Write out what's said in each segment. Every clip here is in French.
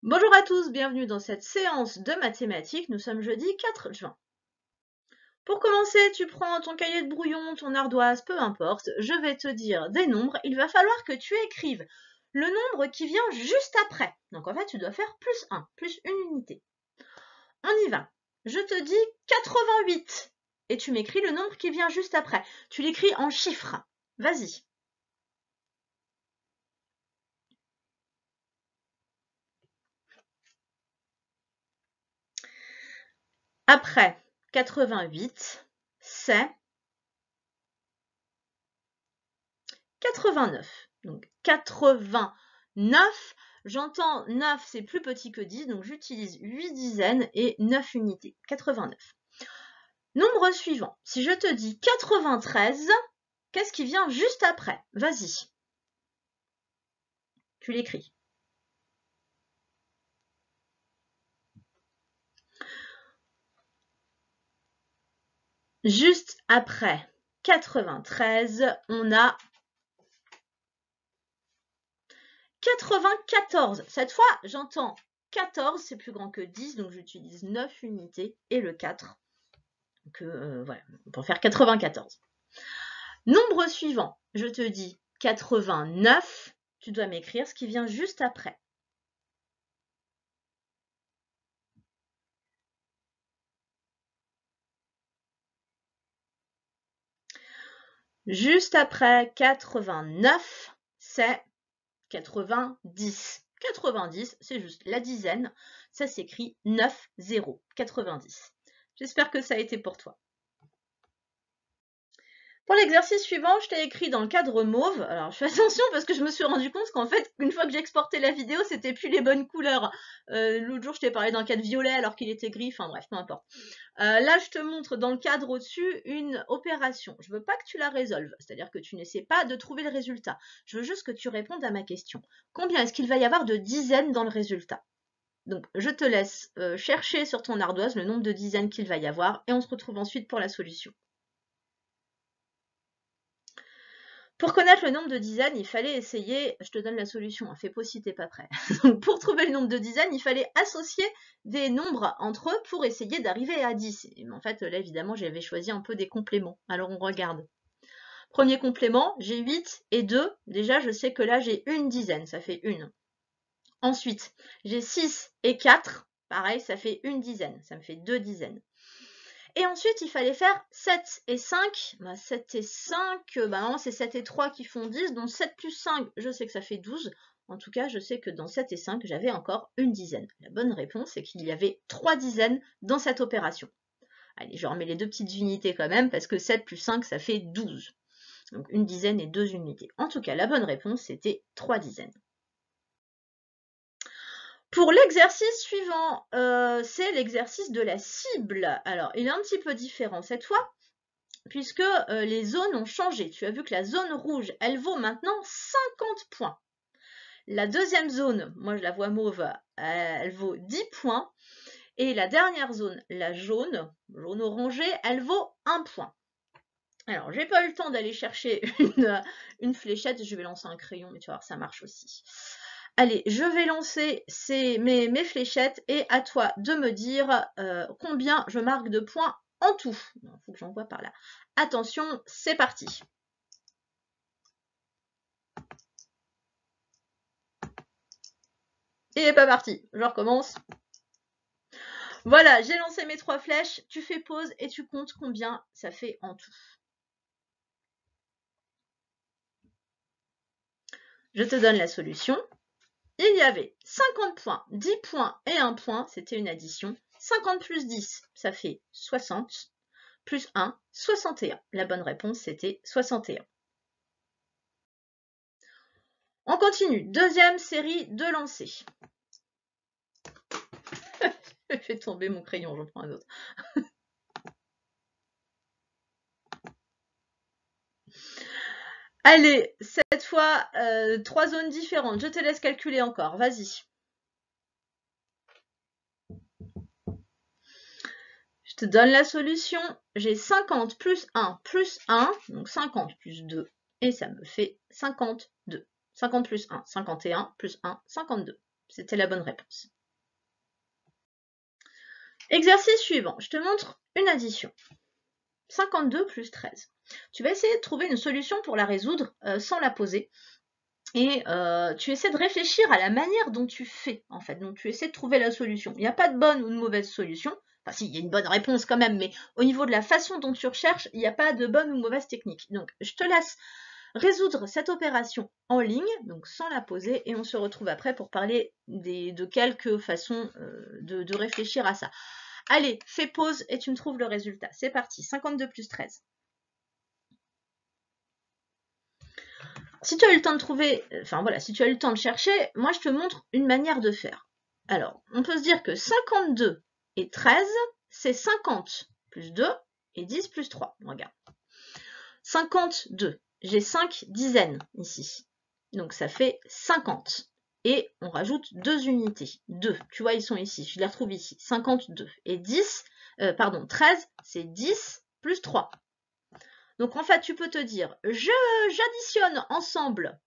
Bonjour à tous, bienvenue dans cette séance de mathématiques. Nous sommes jeudi 4 juin. Pour commencer, tu prends ton cahier de brouillon, ton ardoise, peu importe. Je vais te dire des nombres. Il va falloir que tu écrives le nombre qui vient juste après. Donc en fait, tu dois faire plus 1, plus une unité. On y va. Je te dis 88 et tu m'écris le nombre qui vient juste après. Tu l'écris en chiffres. Vas-y. Après 88, c'est 89. Donc 89, j'entends 9, c'est plus petit que 10, donc j'utilise 8 dizaines et 9 unités. 89. Nombre suivant. Si je te dis 93, qu'est-ce qui vient juste après? Vas-y. Tu l'écris. Juste après 93, on a 94. Cette fois, j'entends 14, c'est plus grand que 10, donc j'utilise 9 unités et le 4. Donc, voilà, pour faire 94. Nombre suivant, je te dis 89, tu dois m'écrire ce qui vient juste après. Juste après 89, c'est 90. 90, c'est juste la dizaine. Ça s'écrit 9, 0, 90. J'espère que ça a été pour toi. Pour l'exercice suivant, je t'ai écrit dans le cadre mauve. Alors, je fais attention parce que je me suis rendu compte qu'en fait, une fois que j'ai exporté la vidéo, c'était plus les bonnes couleurs. L'autre jour, je t'ai parlé d'un cadre violet alors qu'il était gris. Enfin bref, peu importe. Là, je te montre dans le cadre au-dessus une opération. Je veux pas que tu la résolves, c'est-à-dire que tu n'essaies pas de trouver le résultat. Je veux juste que tu répondes à ma question. Combien est-ce qu'il va y avoir de dizaines dans le résultat? Donc, je te laisse chercher sur ton ardoise le nombre de dizaines qu'il va y avoir et on se retrouve ensuite pour la solution. Pour connaître le nombre de dizaines, il fallait essayer, je te donne la solution, fais pause si t'es pas prêt. Donc, pour trouver le nombre de dizaines, il fallait associer des nombres entre eux pour essayer d'arriver à 10. Et en fait, là, évidemment, j'avais choisi un peu des compléments. Alors, on regarde. Premier complément, j'ai 8 et 2. Déjà, je sais que là, j'ai une dizaine, ça fait une. Ensuite, j'ai 6 et 4. Pareil, ça fait une dizaine, ça me fait 2 dizaines. Et ensuite, il fallait faire 7 et 5. 7 et 5, non, c'est 7 et 3 qui font 10. Donc 7 plus 5, je sais que ça fait 12. En tout cas, je sais que dans 7 et 5, j'avais encore une dizaine. La bonne réponse, c'est qu'il y avait 3 dizaines dans cette opération. Allez, je remets les deux petites unités quand même, parce que 7 plus 5, ça fait 12. Donc une dizaine et 2 unités. En tout cas, la bonne réponse, c'était 3 dizaines. Pour l'exercice suivant, c'est l'exercice de la cible. Alors, il est un petit peu différent cette fois, puisque les zones ont changé. Tu as vu que la zone rouge, elle vaut maintenant 50 points. La deuxième zone, moi je la vois mauve, elle vaut 10 points. Et la dernière zone, la jaune, jaune orangé, elle vaut 1 point. Alors, j'ai pas eu le temps d'aller chercher une fléchette, je vais lancer un crayon, mais tu vas voir, ça marche aussi. Allez, je vais lancer mes fléchettes et à toi de me dire combien je marque de points en tout. Il faut que j'en vois par là. Attention, c'est parti. Il n'est pas parti. Je recommence. Voilà, j'ai lancé mes 3 flèches. Tu fais pause et tu comptes combien ça fait en tout. Je te donne la solution. Il y avait 50 points, 10 points et 1 point, c'était une addition. 50 plus 10, ça fait 60. Plus 1, 61. La bonne réponse, c'était 61. On continue. Deuxième série de lancers. Je fais tomber mon crayon, j'en prends un autre. Allez, cette fois, 3 zones différentes. Je te laisse calculer encore. Vas-y. Je te donne la solution. J'ai 50 plus 1 plus 1, donc 50 plus 2, et ça me fait 52. 50 plus 1, 51, plus 1, 52. C'était la bonne réponse. Exercice suivant, je te montre une addition. 52 plus 13. Tu vas essayer de trouver une solution pour la résoudre sans la poser. Et tu essaies de réfléchir à la manière dont tu fais, en fait. Donc tu essaies de trouver la solution. Il n'y a pas de bonne ou de mauvaise solution. Enfin si, il y a une bonne réponse quand même, mais au niveau de la façon dont tu recherches, il n'y a pas de bonne ou mauvaise technique. Donc je te laisse résoudre cette opération en ligne, donc sans la poser, et on se retrouve après pour parler de quelques façons de réfléchir à ça. Allez, fais pause et tu me trouves le résultat. C'est parti, 52 plus 13. Si tu as eu le temps de trouver, enfin voilà, si tu as eu le temps de chercher, moi je te montre une manière de faire. Alors, on peut se dire que 52 et 13, c'est 50 plus 2 et 10 plus 3. Regarde. 52, j'ai 5 dizaines ici. Donc ça fait 50. Et on rajoute 2 unités. 2, tu vois, ils sont ici. Je les retrouve ici. 52. Et 13, c'est 10 plus 3. Donc en fait, tu peux te dire, j'additionne ensemble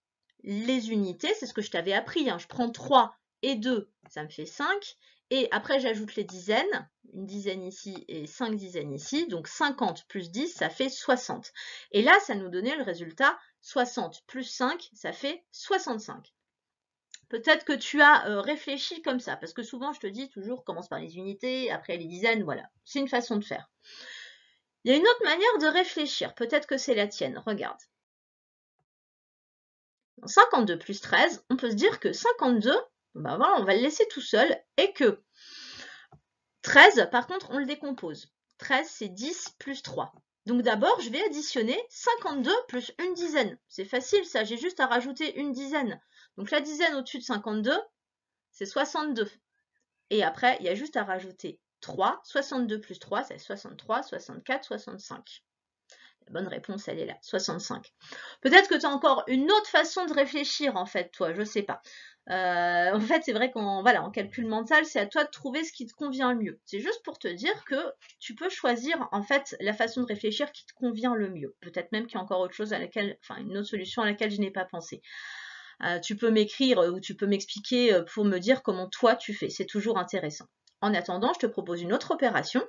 les unités, c'est ce que je t'avais appris, hein. Je prends 3 et 2, ça me fait 5. Et après, j'ajoute les dizaines, une dizaine ici et 5 dizaines ici. Donc 50 plus 10, ça fait 60. Et là, ça nous donnait le résultat 60 plus 5, ça fait 65. Peut-être que tu as réfléchi comme ça, parce que souvent, je te dis toujours, commence par les unités, après les dizaines, voilà. C'est une façon de faire. Il y a une autre manière de réfléchir, peut-être que c'est la tienne, regarde. Dans 52 plus 13, on peut se dire que 52, ben voilà, on va le laisser tout seul, et que 13, par contre, on le décompose. 13, c'est 10 plus 3. Donc d'abord, je vais additionner 52 plus une dizaine. C'est facile ça, j'ai juste à rajouter une dizaine. Donc la dizaine au-dessus de 52, c'est 62. Et après, il y a juste à rajouter 3. 62 plus 3, c'est 63, 64, 65. La bonne réponse, elle est là, 65. Peut-être que tu as encore une autre façon de réfléchir, en fait, toi, je sais pas. En fait, c'est vrai qu'en calcul mental, c'est à toi de trouver ce qui te convient le mieux. C'est juste pour te dire que tu peux choisir, en fait, la façon de réfléchir qui te convient le mieux. Peut-être même qu'il y a encore autre chose une autre solution à laquelle je n'ai pas pensé. Tu peux m'écrire ou tu peux m'expliquer pour me dire comment toi tu fais. C'est toujours intéressant. En attendant, je te propose une autre opération.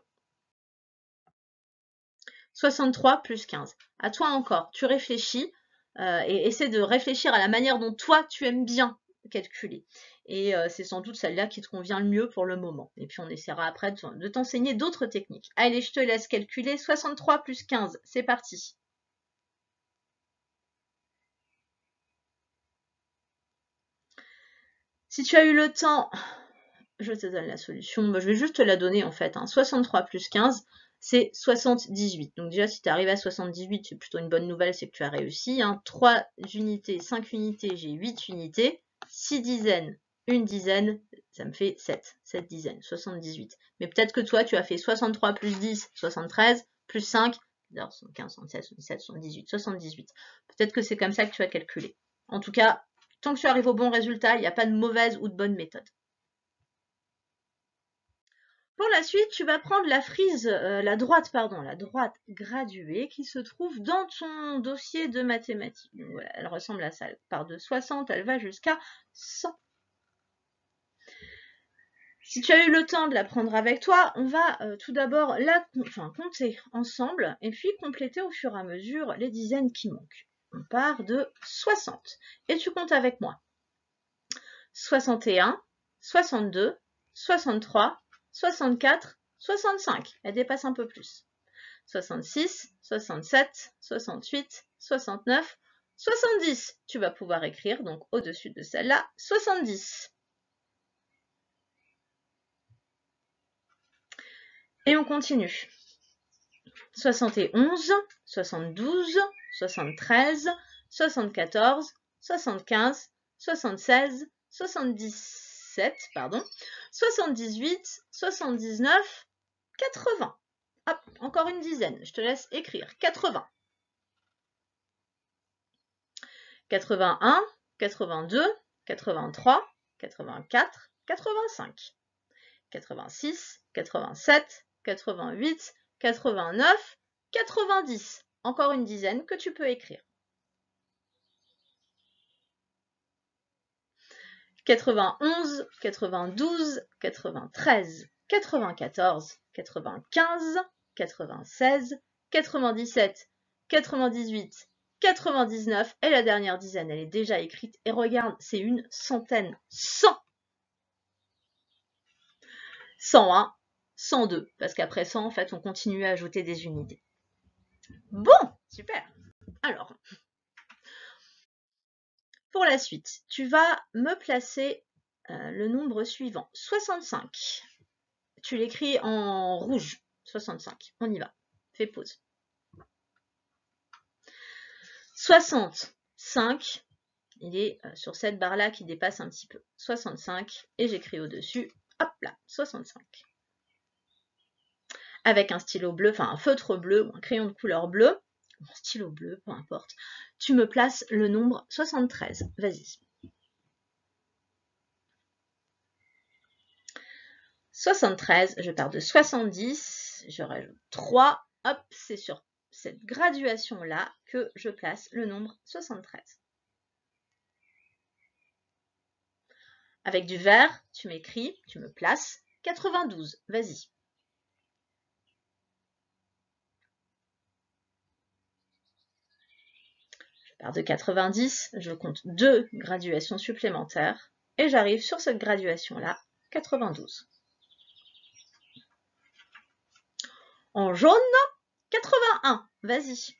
63 plus 15. À toi encore, tu réfléchis et essaie de réfléchir à la manière dont toi tu aimes bien calculer. Et c'est sans doute celle-là qui te convient le mieux pour le moment. Et puis on essaiera après de t'enseigner d'autres techniques. Allez, je te laisse calculer 63 plus 15. C'est parti. Si tu as eu le temps, je te donne la solution. Je vais juste te la donner en fait. 63 plus 15, c'est 78. Donc déjà, si tu arrives à 78, c'est plutôt une bonne nouvelle, c'est que tu as réussi. 3 unités, 5 unités, j'ai 8 unités. 6 dizaines, une dizaine, ça me fait 7. 7 dizaines, 78. Mais peut-être que toi, tu as fait 63 plus 10, 73, plus 5, 75, 76, 77, 78, 78. Peut-être que c'est comme ça que tu as calculé. En tout cas, tant que tu arrives au bon résultat, il n'y a pas de mauvaise ou de bonne méthode. Pour la suite, tu vas prendre la frise, la droite graduée qui se trouve dans ton dossier de mathématiques. Donc, voilà, elle ressemble à ça. Elle part de 60, elle va jusqu'à 100. Si tu as eu le temps de la prendre avec toi, on va tout d'abord compter ensemble et puis compléter au fur et à mesure les dizaines qui manquent. On part de 60. Et tu comptes avec moi. 61, 62, 63, 64, 65, elle dépasse un peu plus. 66, 67, 68, 69, 70. Tu vas pouvoir écrire donc au-dessus de celle-là 70. Et on continue. 71, 72, 73, 74, 75, 76, 77, 78, 79, 80. Hop, encore une dizaine. Je te laisse écrire. 80. 81, 82, 83, 84, 85. 86, 87, 88, 89, 90. Encore une dizaine que tu peux écrire. 91, 92, 93, 94, 95, 96, 97, 98, 99, et la dernière dizaine, elle est déjà écrite, et regarde, c'est une centaine, 100, 101, 102, parce qu'après 100, en fait, on continue à ajouter des unités. Bon, super. Alors, pour la suite, tu vas me placer le nombre suivant, 65. Tu l'écris en rouge, 65. On y va. Fais pause. 65, il est sur cette barre-là qui dépasse un petit peu. 65, et j'écris au-dessus, hop là, 65. Avec un stylo bleu, enfin un feutre bleu ou un crayon de couleur bleue, un stylo bleu, peu importe, tu me places le nombre 73. Vas-y. 73, je pars de 70, je rajoute 3, hop, c'est sur cette graduation-là que je place le nombre 73. Avec du vert, tu m'écris, tu me places 92, vas-y. Je pars de 90, je compte 2 graduations supplémentaires et j'arrive sur cette graduation-là, 92. En jaune, 81, vas-y.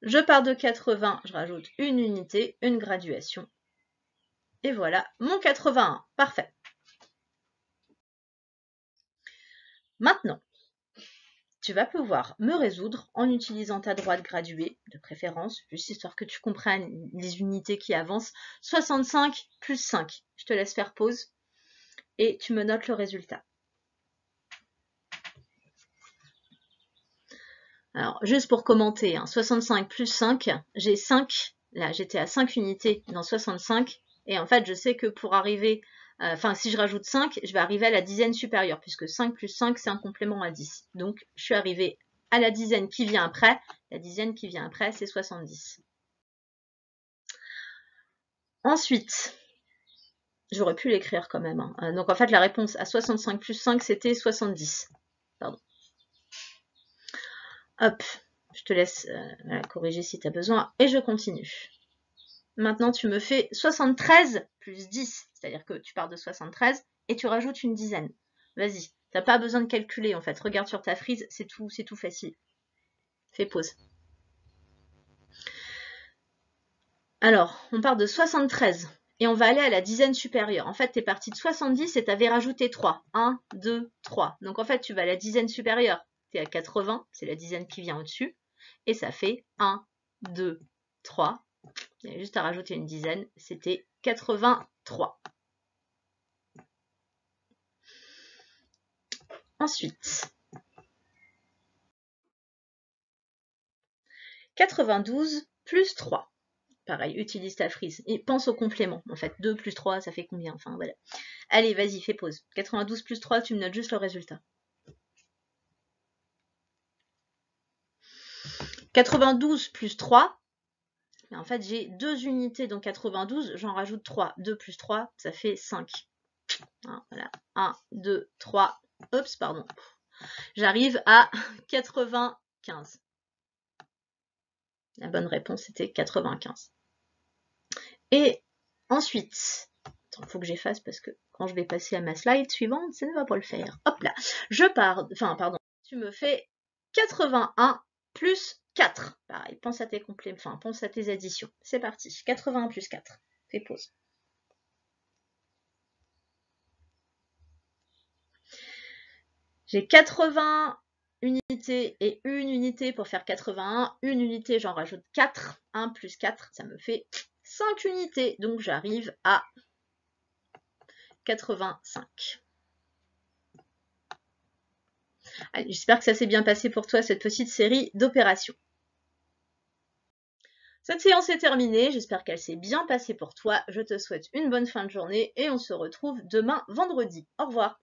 Je pars de 80, je rajoute une unité, une graduation. Et voilà, mon 81, parfait. Maintenant, tu vas pouvoir me résoudre en utilisant ta droite graduée, de préférence, juste histoire que tu comprennes les unités qui avancent. 65 plus 5. Je te laisse faire pause et tu me notes le résultat. Alors, juste pour commenter, 65 plus 5, j'ai 5, là j'étais à 5 unités dans 65, et en fait je sais que pour arriver, si je rajoute 5, je vais arriver à la dizaine supérieure, puisque 5 plus 5 c'est un complément à 10. Donc je suis arrivée à la dizaine qui vient après, la dizaine qui vient après c'est 70. Ensuite, j'aurais pu l'écrire quand même, donc en fait la réponse à 65 plus 5 c'était 70. Pardon. Hop. Je te laisse corriger si tu as besoin et je continue. Maintenant, tu me fais 73 plus 10, c'est-à-dire que tu pars de 73 et tu rajoutes une dizaine. Vas-y, tu n'as pas besoin de calculer en fait. Regarde sur ta frise, c'est tout facile. Fais pause. Alors, on part de 73 et on va aller à la dizaine supérieure. En fait, tu es parti de 70 et tu avais rajouté 3. 1, 2, 3. Donc en fait, tu vas à la dizaine supérieure. Tu es à 80, c'est la dizaine qui vient au-dessus. Et ça fait 1, 2, 3. Il y a juste à rajouter une dizaine, c'était 83. Ensuite, 92 plus 3. Pareil, utilise ta frise. Et pense au complément. En fait, 2 plus 3, ça fait combien? Enfin, voilà. Allez, vas-y, fais pause. 92 plus 3, tu me notes juste le résultat. 92 plus 3. Mais en fait, j'ai 2 unités dans 92, j'en rajoute 3. 2 plus 3, ça fait 5. Voilà. 1, 2, 3. Oups, pardon. J'arrive à 95. La bonne réponse était 95. Et ensuite, il faut que j'efface parce que quand je vais passer à ma slide suivante, ça ne va pas le faire. Hop là, tu me fais 81 plus 4. Pareil, pense à tes compléments, pense à tes additions. C'est parti, 81 plus 4. Fais pause. J'ai 80 unités et une unité pour faire 81. Une unité, j'en rajoute 4. 1 plus 4, ça me fait 5 unités. Donc j'arrive à 85. J'espère que ça s'est bien passé pour toi, cette petite série d'opérations. Cette séance est terminée, j'espère qu'elle s'est bien passée pour toi. Je te souhaite une bonne fin de journée et on se retrouve demain vendredi. Au revoir.